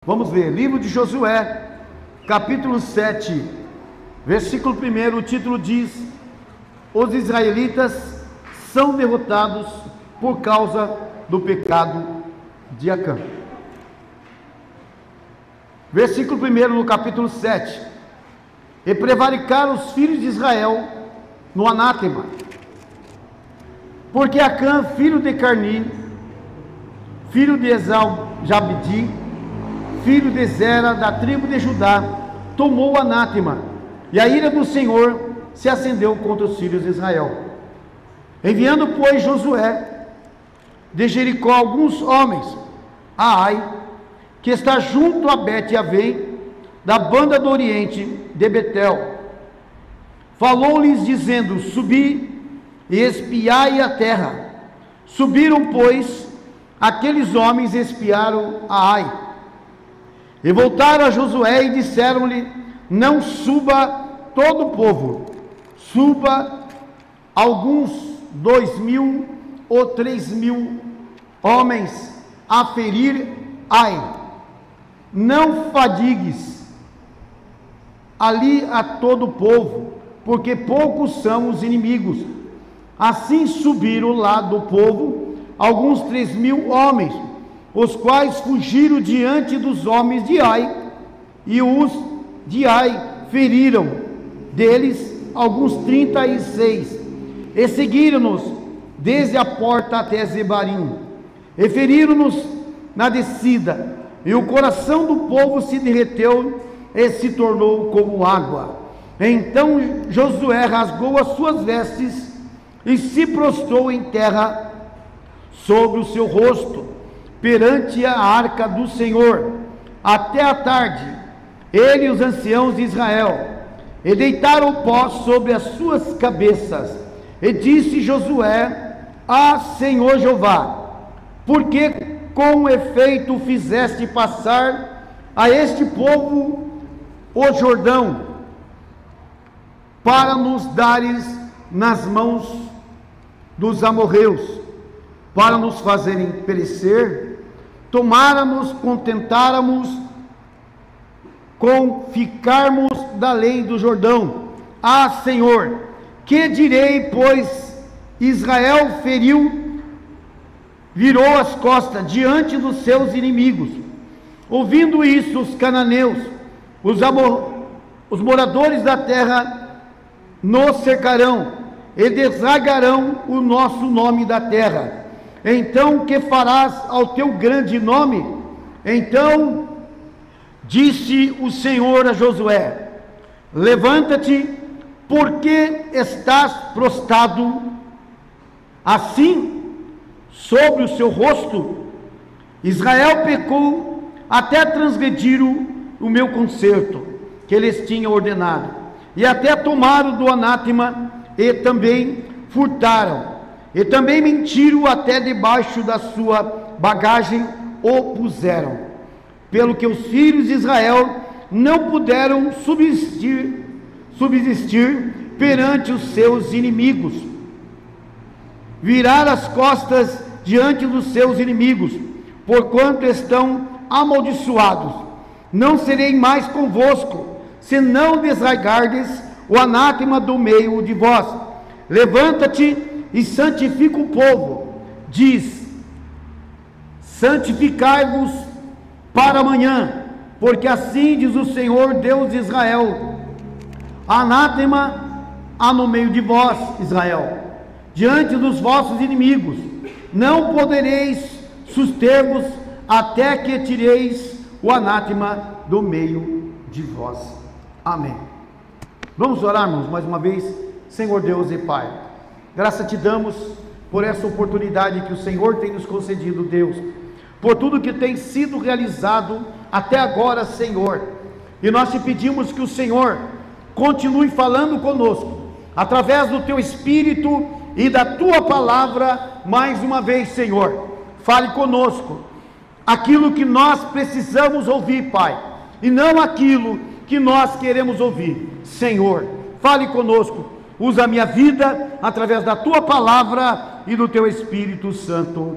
Vamos ver, livro de Josué, capítulo 7, versículo 1, o título diz: os israelitas são derrotados por causa do pecado de Acã. Versículo 1 no capítulo 7: e prevaricaram os filhos de Israel no anátema, porque Acã, filho de Carni, filho de Esau-Jabdi, filho de Zera, da tribo de Judá, tomou o anátema, e a ira do Senhor se acendeu contra os filhos de Israel. Enviando, pois, Josué de Jericó alguns homens a Ai, que está junto a Bet-Avém, da banda do oriente de Betel, falou-lhes dizendo: subi e espiai a terra. Subiram, pois, aqueles homens e espiaram a Ai, e voltaram a Josué e disseram-lhe: não suba todo o povo, suba alguns 2.000 ou 3.000 homens a ferir Ai. Não fadigues ali a todo o povo, porque poucos são os inimigos. Assim subiram lá do povo alguns 3.000 homens, os quais fugiram diante dos homens de Ai, e os de Ai feriram deles alguns 36, e seguiram-nos desde a porta até Zebarim, e feriram-nos na descida, e o coração do povo se derreteu e se tornou como água. Então Josué rasgou as suas vestes e se prostrou em terra sobre o seu rosto perante a arca do Senhor até a tarde, ele e os anciãos de Israel, e deitaram o pó sobre as suas cabeças. E disse Josué: Senhor Jeová, por que com efeito fizeste passar a este povo o Jordão, para nos dares nas mãos dos amorreus, para nos fazerem perecer? Tomáramos, contentáramos com ficarmos da lei do Jordão. Senhor, que direi, pois Israel virou as costas diante dos seus inimigos. Ouvindo isso, os cananeus, os moradores da terra, nos cercarão e desarraigarão o nosso nome da terra. Então, que farás ao teu grande nome? Então disse o Senhor a Josué: levanta-te, porque estás prostrado assim sobre o seu rosto? Israel pecou até transgredir o meu concerto que eles tinham ordenado, e até tomaram do anátema, e também furtaram, e também mentiram, até debaixo da sua bagagem o puseram, pelo que os filhos de Israel não puderam subsistir perante os seus inimigos, virar as costas diante dos seus inimigos, porquanto estão amaldiçoados. Não serei mais convosco, se não desarraigardes o anátema do meio de vós. Levanta-te e santifica o povo. Diz: santificai-vos para amanhã, porque assim diz o Senhor Deus de Israel: anátema há no meio de vós, Israel, diante dos vossos inimigos. Não podereis suster-vos até que tireis o anátema do meio de vós. Amém. Vamos orar, irmãos, mais uma vez. Senhor Deus e Pai, graça te damos por essa oportunidade que o Senhor tem nos concedido, Deus, por tudo que tem sido realizado até agora, Senhor. E nós te pedimos que o Senhor continue falando conosco, através do teu Espírito e da tua palavra, mais uma vez, Senhor. Fale conosco aquilo que nós precisamos ouvir, Pai, e não aquilo que nós queremos ouvir. Senhor, fale conosco, usa a minha vida através da tua palavra e do teu Espírito Santo.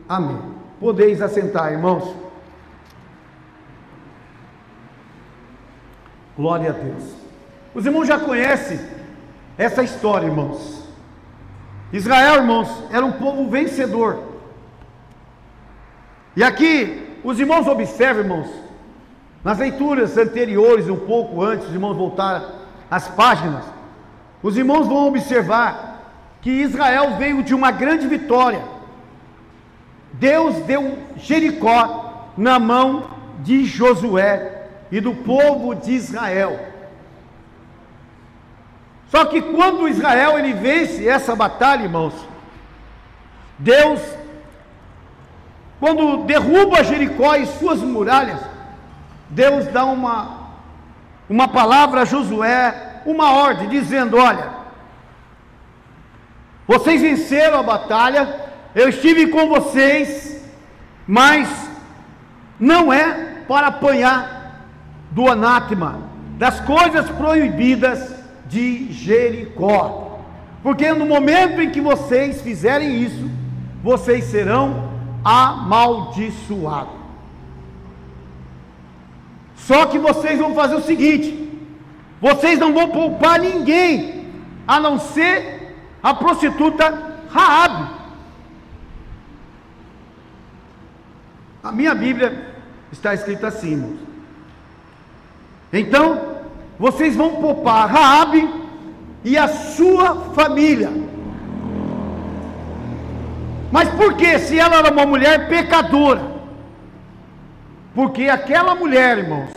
Amém. Podeis assentar, irmãos. Glória a Deus. Os irmãos já conhecem essa história, irmãos. Israel, irmãos, era um povo vencedor. E aqui, os irmãos observam, irmãos, nas leituras anteriores, um pouco antes, os irmãos voltarem às páginas, os irmãos vão observar que Israel veio de uma grande vitória. Deus deu Jericó na mão de Josué e do povo de Israel. Só que quando Israel ele vence essa batalha, irmãos, Deus, quando derruba Jericó e suas muralhas, Deus dá uma palavra a Josué, uma ordem, dizendo: olha, vocês venceram a batalha, eu estive com vocês, mas não é para apanhar do anátema, das coisas proibidas de Jericó, porque no momento em que vocês fizerem isso, vocês serão amaldiçoados. Só que vocês vão fazer o seguinte: vocês não vão poupar ninguém, a não ser a prostituta Raabe. A minha Bíblia está escrito assim, irmãos. Então, vocês vão poupar Raabe e a sua família. Mas por que? Se ela era uma mulher pecadora? Porque aquela mulher, irmãos,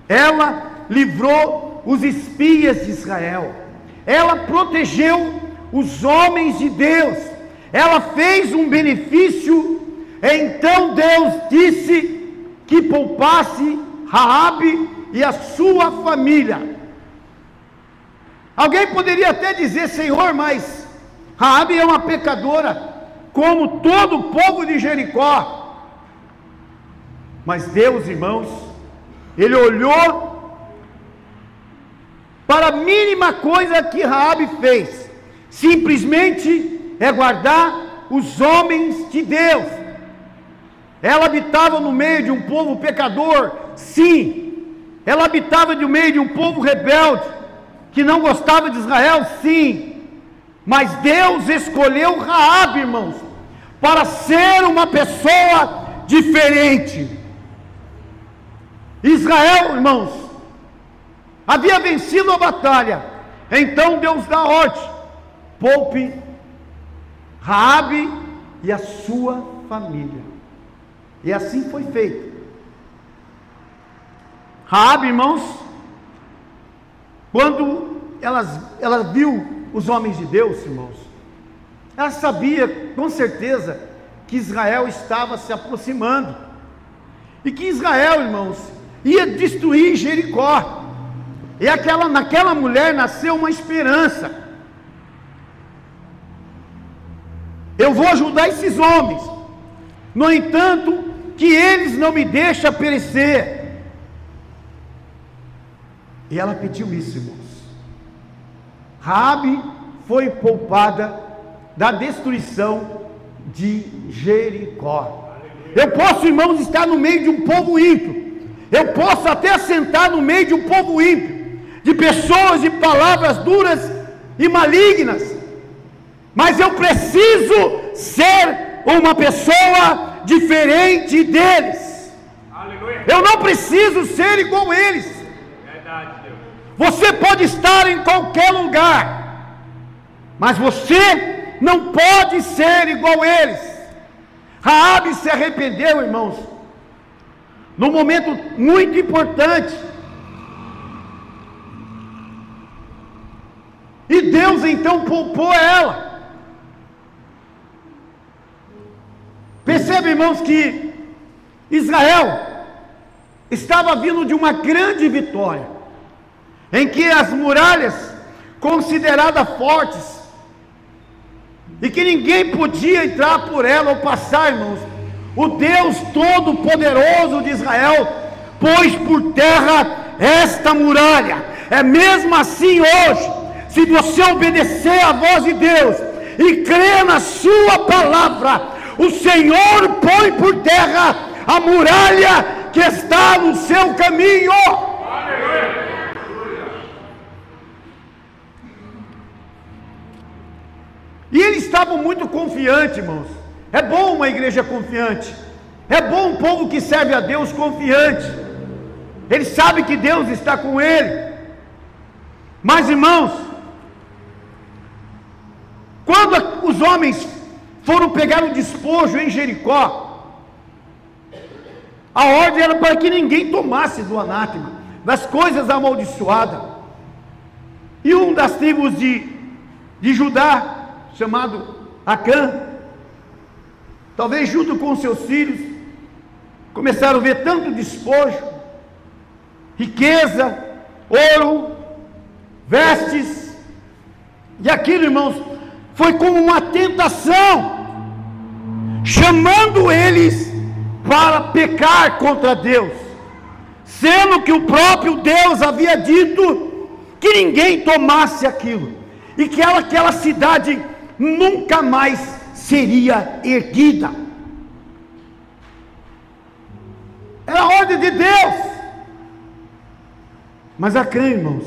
ela livrou os espias de Israel, ela protegeu os homens de Deus, ela fez um benefício. Então Deus disse que poupasse Raabe e a sua família. Alguém poderia até dizer: Senhor, mas Raabe é uma pecadora, como todo o povo de Jericó. Mas Deus, irmãos, Ele olhou para a mínima coisa que Raabe fez, simplesmente é guardar os homens de Deus. Ela habitava no meio de um povo pecador, sim. Ela habitava no meio de um povo rebelde, que não gostava de Israel, sim. Mas Deus escolheu Raabe, irmãos, para ser uma pessoa diferente. Israel, irmãos, havia vencido a batalha. Então Deus dá ordem: poupe Raabe e a sua família. E assim foi feito. Raabe, irmãos, quando ela viu os homens de Deus, irmãos, ela sabia com certeza que Israel estava se aproximando, e que Israel, irmãos, ia destruir Jericó. E naquela mulher nasceu uma esperança: eu vou ajudar esses homens, no entanto, que eles não me deixem perecer. E ela pediu isso, irmãos. Raabe foi poupada da destruição de Jericó. Eu posso, irmãos, estar no meio de um povo ímpio, eu posso até sentar no meio de um povo ímpio, de pessoas de palavras duras e malignas, mas eu preciso ser uma pessoa diferente deles. Aleluia. Eu não preciso ser igual a eles. Verdade, Deus. Você pode estar em qualquer lugar, mas você não pode ser igual a eles. Raabe se arrependeu, irmãos, num momento muito importante, e Deus então poupou ela. Percebe, irmãos, que Israel estava vindo de uma grande vitória, em que as muralhas consideradas fortes, e que ninguém podia entrar por ela ou passar, irmãos, o Deus Todo-Poderoso de Israel pôs por terra esta muralha. É mesmo assim hoje, se você obedecer à voz de Deus e crer na sua palavra, o Senhor põe por terra a muralha que está no seu caminho. E eles estavam muito confiantes, irmãos. É bom uma igreja confiante. É bom um povo que serve a Deus confiante. Ele sabe que Deus está com ele. Mas, irmãos, quando os homens foram pegar o despojo em Jericó, a ordem era para que ninguém tomasse do anátema, das coisas amaldiçoadas. E um das tribos de Judá, chamado Acã, talvez junto com seus filhos, começaram a ver tanto despojo, riqueza, ouro, vestes, e aquilo, irmãos, foi como uma tentação, chamando eles para pecar contra Deus, sendo que o próprio Deus havia dito que ninguém tomasse aquilo, e que aquela cidade nunca mais seria erguida. Era a ordem de Deus. Mas Acã, irmãos,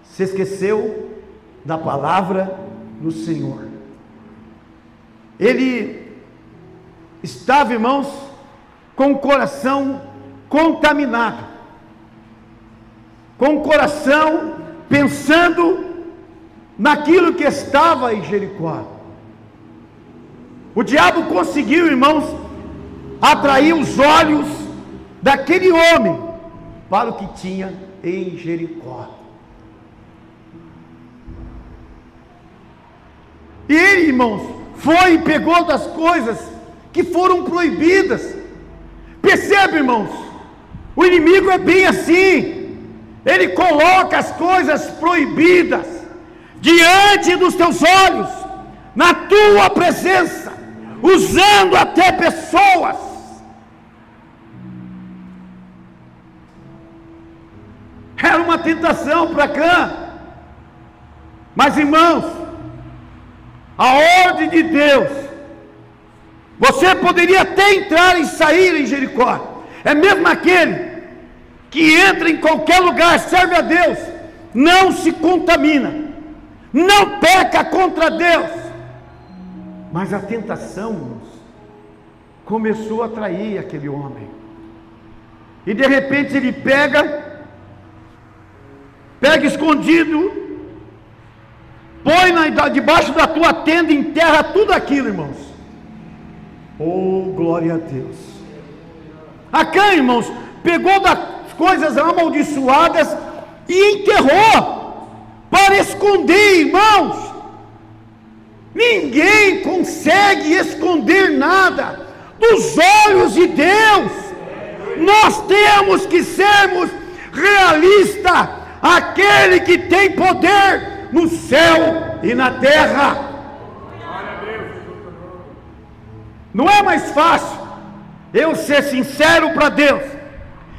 se esqueceu da palavra do Senhor. Ele estava, irmãos, com o coração contaminado, com o coração pensando naquilo que estava em Jericó. O diabo conseguiu, irmãos, atrair os olhos daquele homem para o que tinha em Jericó. E ele, irmãos, foi e pegou das coisas que foram proibidas. Percebe, irmãos? O inimigo é bem assim. Ele coloca as coisas proibidas diante dos teus olhos, na tua presença, usando até pessoas. Era uma tentação para Acã. Mas, irmãos, a ordem de Deus, você poderia até entrar e sair em Jericó. É mesmo aquele que entra em qualquer lugar, serve a Deus, não se contamina, não peca contra Deus. Mas a tentação, irmãos, começou a atrair aquele homem. E de repente ele pega escondido, põe debaixo da tua tenda, enterra tudo aquilo, irmãos. Oh, glória a Deus. Acã, irmãos, pegou das coisas amaldiçoadas e enterrou, para esconder, irmãos. Ninguém consegue esconder nada dos olhos de Deus. Nós temos que sermos realistas. Aquele que tem poder no céu e na terra. Não é mais fácil eu ser sincero para Deus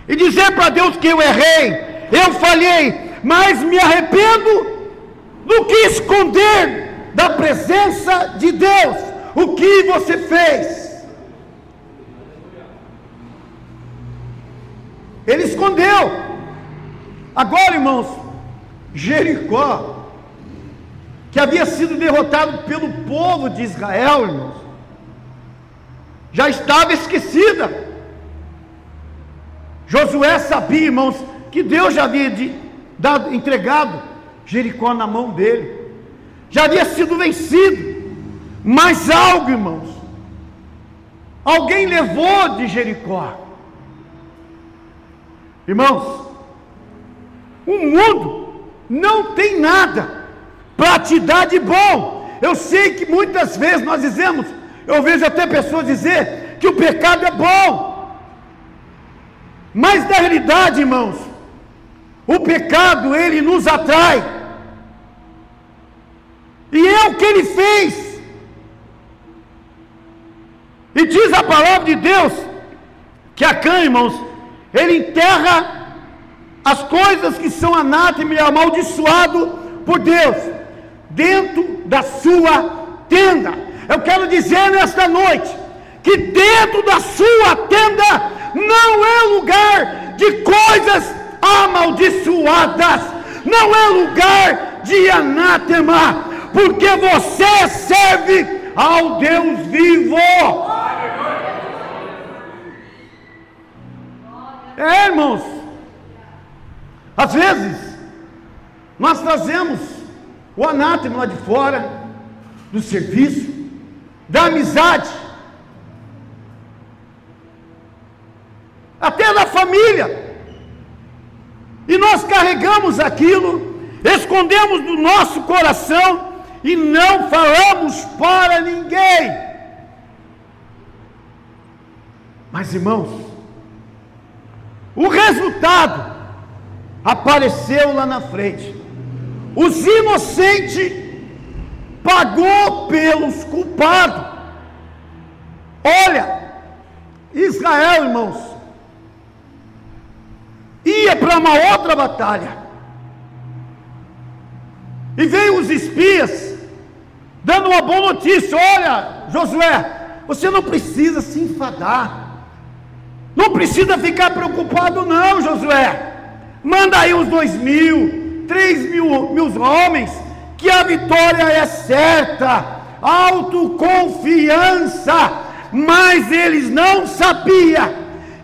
e dizer para Deus que eu errei, eu falhei, mas me arrependo, do que esconder da presença de Deus o que você fez? Ele escondeu. Agora, irmãos, Jericó, que havia sido derrotado pelo povo de Israel, irmãos, já estava esquecida. Josué sabia, irmãos, que Deus já havia entregado Jericó na mão dele, já havia sido vencido. Mas algo, irmãos, alguém levou de Jericó. Irmãos, o mundo não tem nada para te dar de bom. Eu sei que muitas vezes nós dizemos, eu vejo até pessoas dizer que o pecado é bom, mas na realidade, irmãos, o pecado ele nos atrai, e é o que ele fez. E diz a palavra de Deus que Acã, irmãos, ele enterra as coisas que são anátema e amaldiçoado por Deus dentro da sua tenda. Eu quero dizer nesta noite que dentro da sua tenda não é lugar de coisas amaldiçoadas, não é lugar de anátema. porque você serve ao Deus vivo. Irmãos, às vezes nós trazemos o anátema lá de fora, do serviço, da amizade, até da família, e nós carregamos aquilo, escondemos no nosso coração e não falamos para ninguém. Mas, irmãos, o resultado apareceu lá na frente. Os inocentes pagou pelos culpados. Olha, Israel, irmãos, ia para uma outra batalha, e veio os espias dando uma boa notícia: olha, Josué, você não precisa se enfadar, não precisa ficar preocupado não, Josué, manda aí uns 2.000, 3.000 homens, que a vitória é certa. Autoconfiança. Mas eles não sabiam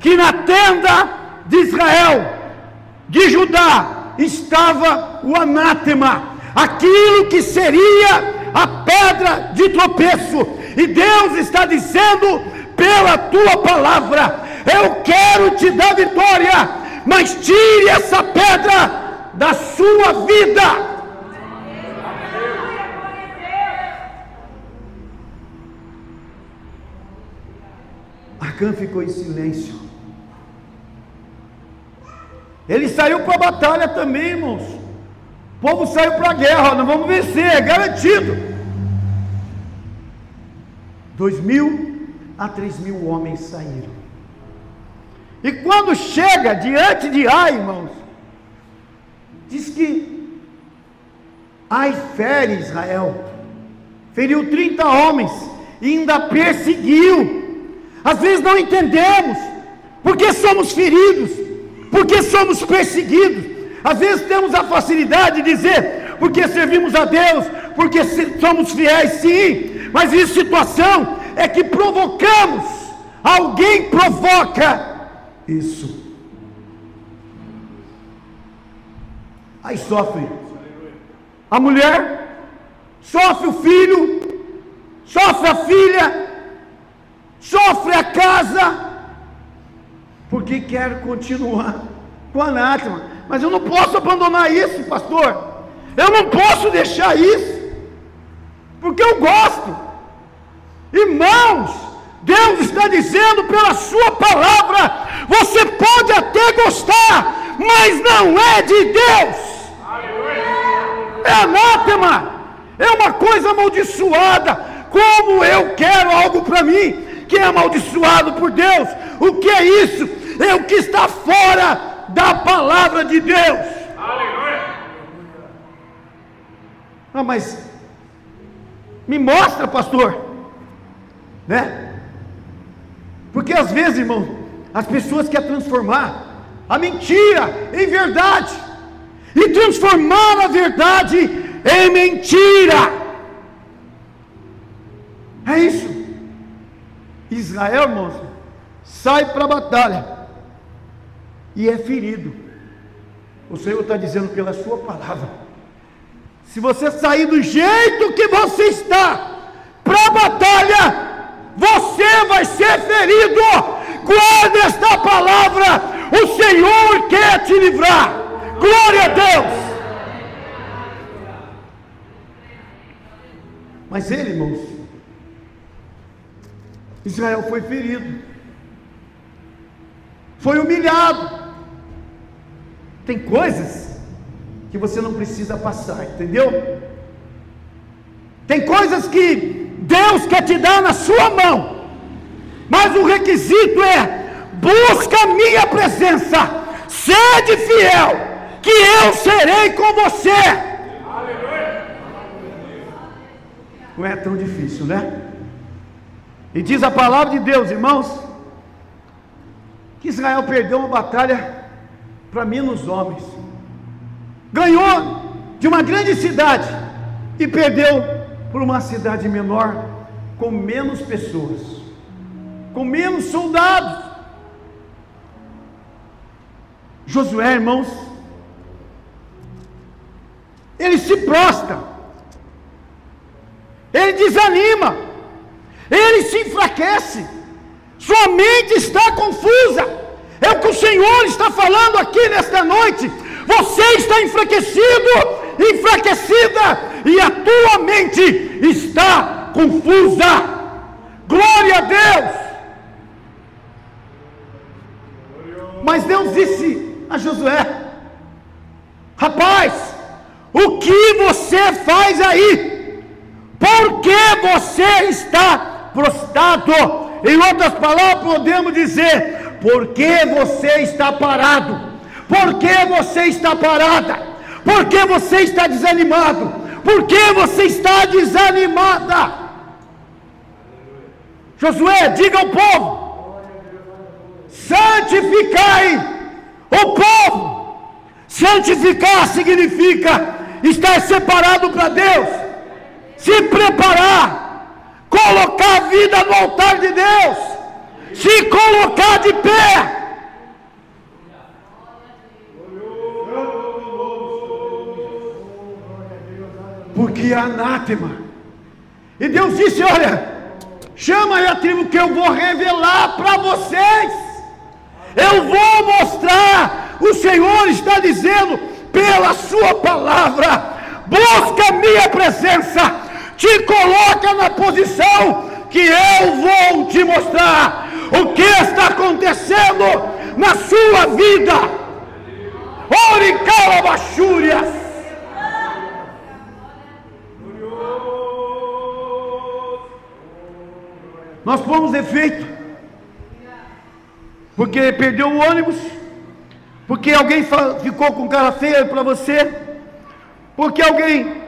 que na tenda de Israel, de Judá, estava o anátema, aquilo que seria a pedra de tropeço. E Deus está dizendo pela tua palavra: eu quero te dar vitória, mas tire essa pedra da sua vida. Acã ficou em silêncio. Ele saiu para a batalha também, irmãos. O povo saiu para a guerra. Nós vamos vencer, é garantido. 2.000 a 3.000 homens saíram. E quando chega diante de Ai, irmãos, diz que Ai fere Israel, feriu 30 homens e ainda perseguiu. Às vezes não entendemos porque somos feridos, porque somos perseguidos. Às vezes temos a facilidade de dizer porque servimos a Deus, porque somos fiéis, sim, mas em situação é que provocamos, alguém provoca isso. Aí sofre a mulher, sofre o filho, sofre a filha, sofre a casa, porque quer continuar com o anátema. Mas eu não posso abandonar isso, pastor, eu não posso deixar isso, porque eu gosto. Irmãos, Deus está dizendo pela sua palavra: você pode até gostar, mas não é de Deus. É anátema, é uma coisa amaldiçoada. Como eu quero algo para mim que é amaldiçoado por Deus? O que é isso? É o que está fora da palavra de Deus. Ah, mas me mostra, pastor, né? Porque às vezes, irmão, as pessoas querem transformar a mentira em verdade e transformar a verdade em mentira. É isso. Israel, irmãos, sai para a batalha e é ferido. O Senhor está dizendo pela sua palavra: se você sair do jeito que você está para a batalha, você vai ser ferido. Guarda esta palavra, o Senhor quer te livrar. Glória a Deus. Mas ele, irmãos, Israel foi ferido, foi humilhado. Tem coisas que você não precisa passar, entendeu? Tem coisas que Deus quer te dar na sua mão, mas o requisito é: busca a minha presença, sede fiel, que eu serei com você. Não é tão difícil, né? E diz a palavra de Deus, irmãos, que Israel perdeu uma batalha para menos homens, ganhou de uma grande cidade e perdeu por uma cidade menor, com menos pessoas, com menos soldados. Josué, irmãos, ele se prostra, ele desanima, ele se enfraquece, sua mente está confusa. É o que o Senhor está falando aqui nesta noite. Você está enfraquecido, enfraquecida, e a tua mente está confusa. Glória a Deus. Mas Deus disse a Josué: rapaz, o que você faz aí? Por que você está prostrado? Em outras palavras, podemos dizer: por que você está parado? Por que você está parada? Por que você está desanimado? Por que você está desanimada? Josué, diga ao povo: santificai o povo. Santificar significa estar separado para Deus, se preparar, colocar a vida no altar de Deus, se colocar de pé. Porque é anátema. E Deus disse: olha, chama aí a tribo que eu vou revelar para vocês. Eu vou mostrar. O Senhor está dizendo pela sua palavra: busca a minha presença, te coloca na posição que eu vou te mostrar o que está acontecendo na sua vida. Ore calabachúrias. Nós fomos efeito, porque perdeu o ônibus, porque alguém ficou com cara feia para você, porque alguém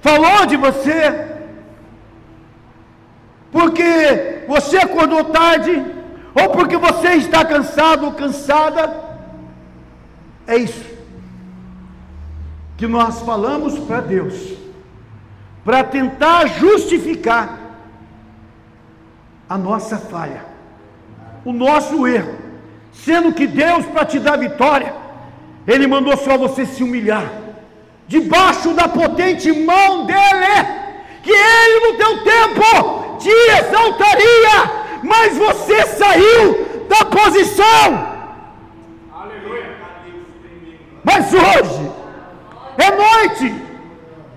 falou de você, porque você acordou tarde, ou porque você está cansado ou cansada. É isso que nós falamos para Deus, para tentar justificar a nossa falha, o nosso erro, sendo que Deus, para te dar vitória, Ele mandou só você se humilhar debaixo da potente mão dEle, que Ele no teu tempo te exaltaria, mas você saiu da posição. Aleluia. Mas hoje é noite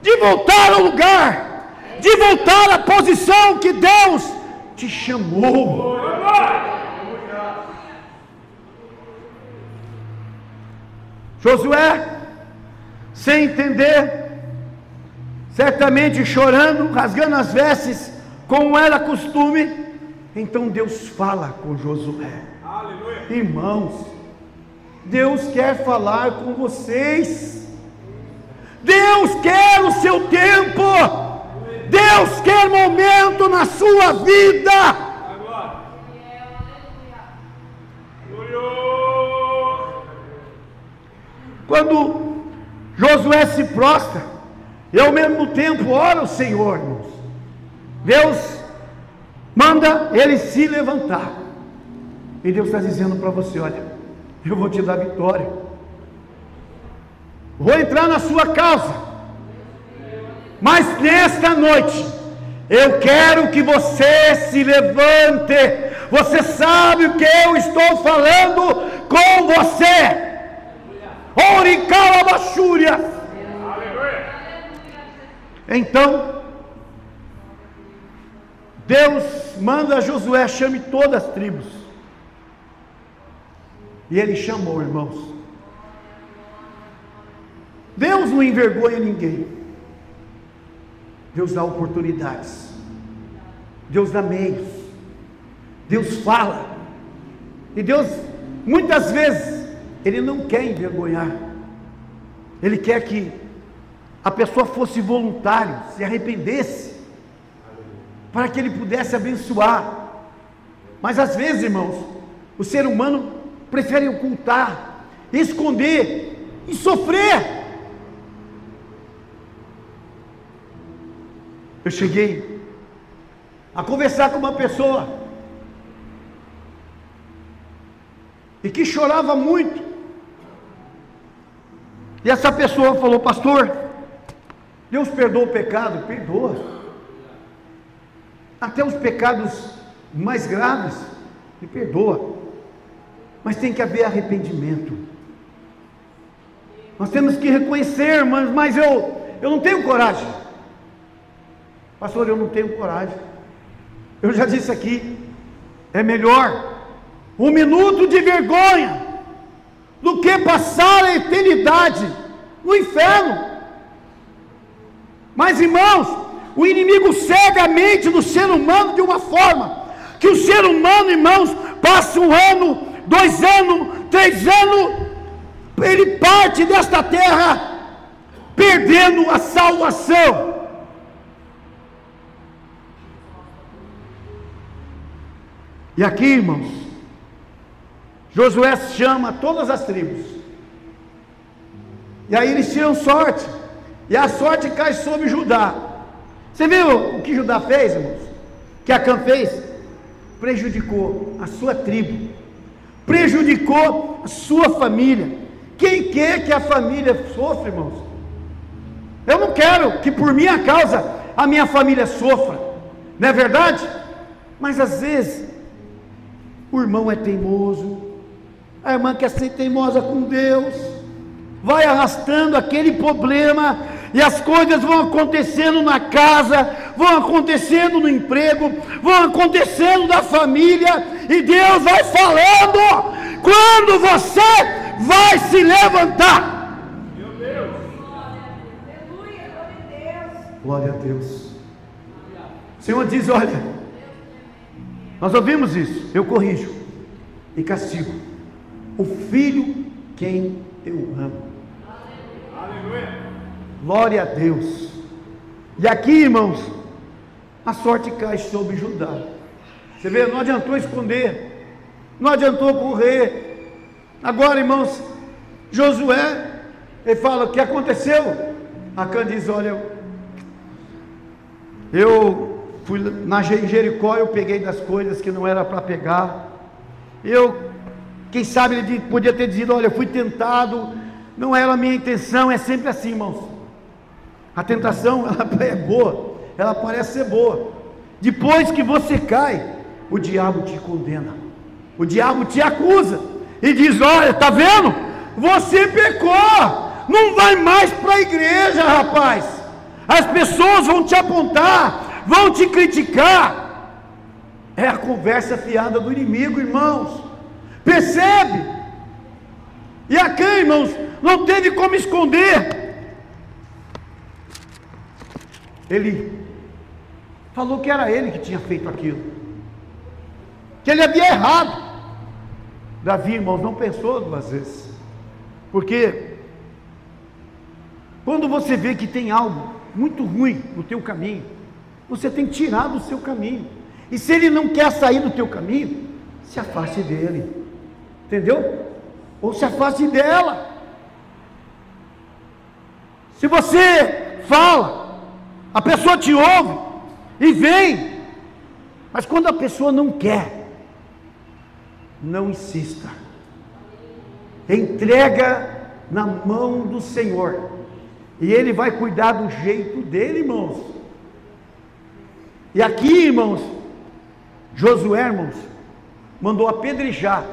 de voltar ao lugar, de voltar à posição que Deus te chamou. Josué, sem entender, certamente chorando, rasgando as vestes, como era costume, então Deus fala com Josué. Aleluia. Irmãos, Deus quer falar com vocês. Deus quer o seu tempo. Deus quer momento na sua vida. Quando Josué se prostra e ao mesmo tempo ora ao Senhor, irmãos, Deus manda ele se levantar. E Deus está dizendo para você: olha, eu vou te dar vitória, vou entrar na sua causa. Mas nesta noite, eu quero que você se levante. Você sabe o que eu estou falando com você. Ore calabachúria. Então, Deus manda Josué: chame todas as tribos. E ele chamou, irmãos. Deus não envergonha ninguém. Deus dá oportunidades, Deus dá meios, Deus fala, e Deus, muitas vezes, Ele não quer envergonhar, Ele quer que a pessoa fosse voluntário, se arrependesse, para que Ele pudesse abençoar. Mas às vezes, irmãos, o ser humano prefere ocultar, esconder e sofrer. Eu cheguei a conversar com uma pessoa e que chorava muito. E essa pessoa falou: pastor, Deus perdoa o pecado? Perdoa. Até os pecados mais graves, Ele perdoa. Mas tem que haver arrependimento. Nós temos que reconhecer, mas eu não tenho coragem. Pastor, eu não tenho coragem. Eu já disse aqui, é melhor 1 minuto de vergonha do que passar a eternidade no inferno. Mas, irmãos, o inimigo cega a mente do ser humano de uma forma que o ser humano, irmãos, passa 1 ano, 2 anos, 3 anos, ele parte desta terra perdendo a salvação. E aqui, irmãos, Josué chama todas as tribos, e aí eles tiram sorte, e a sorte cai sobre Judá. Você viu o que Judá fez, irmãos? Que Acã fez? Prejudicou a sua tribo, prejudicou a sua família. Quem quer que a família sofra, irmãos? Eu não quero que por minha causa a minha família sofra, não é verdade? Mas às vezes o irmão é teimoso, a irmã quer ser teimosa com Deus, vai arrastando aquele problema, e as coisas vão acontecendo na casa, vão acontecendo no emprego, vão acontecendo na família, e Deus vai falando quando você vai se levantar. Meu Deus, glória a Deus. O Senhor diz: olha, nós ouvimos isso, eu corrijo e castigo o filho quem eu amo. Aleluia. Glória a Deus. E aqui, irmãos, a sorte cai sobre Judá. Você vê, não adiantou esconder, não adiantou correr. Agora, irmãos, Josué, ele fala: o que aconteceu? Acã diz: olha, eu fui em Jericó, eu peguei das coisas que não era para pegar. Quem sabe ele podia ter dito: olha, eu fui tentado, não era a minha intenção. É sempre assim, irmãos. A tentação, ela é boa, ela parece ser boa. Depois que você cai, o diabo te condena, o diabo te acusa e diz: olha, está vendo? Você pecou, não vai mais para a igreja, rapaz. As pessoas vão te apontar, vão te criticar. É a conversa fiada do inimigo, irmãos. Percebe? E Acã, irmãos, não teve como esconder. Ele falou que era ele que tinha feito aquilo, que ele havia errado. Davi, irmãos, não pensou 2 vezes, porque quando você vê que tem algo muito ruim no teu caminho, você tem que tirar do seu caminho. E se ele não quer sair do teu caminho, se afaste dele, entendeu? Ou se afaste dela. Se você fala, a pessoa te ouve e vem, mas quando a pessoa não quer, não insista, entrega na mão do Senhor, e Ele vai cuidar do jeito dele, irmãos. E aqui, irmãos, Josué, irmãos, mandou apedrejar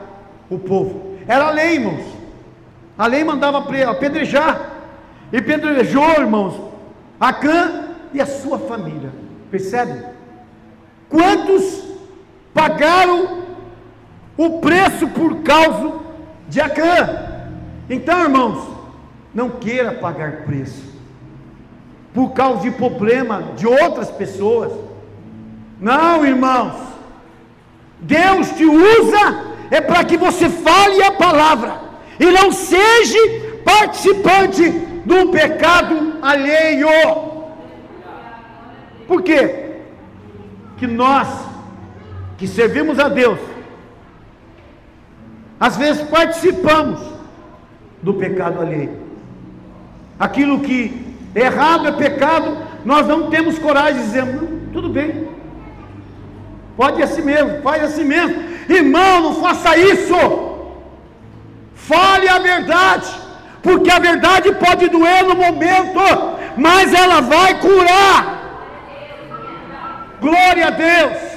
o povo. Era a lei, irmãos, a lei mandava apedrejar, e apedrejou, irmãos, Acã e a sua família. Percebe? Quantos pagaram o preço por causa de Acã? Então, irmãos, não queira pagar preço por causa de problema de outras pessoas. Não, irmãos, Deus te usa é para que você fale a palavra e não seja participante do pecado alheio. Por quê? Que nós que servimos a Deus, às vezes participamos do pecado alheio. Aquilo que é errado é pecado, nós não temos coragem de dizer, não, tudo bem, pode assim mesmo, faz assim mesmo. Irmão, não faça isso. Fale a verdade, porque a verdade pode doer no momento, mas ela vai curar. Glória a Deus.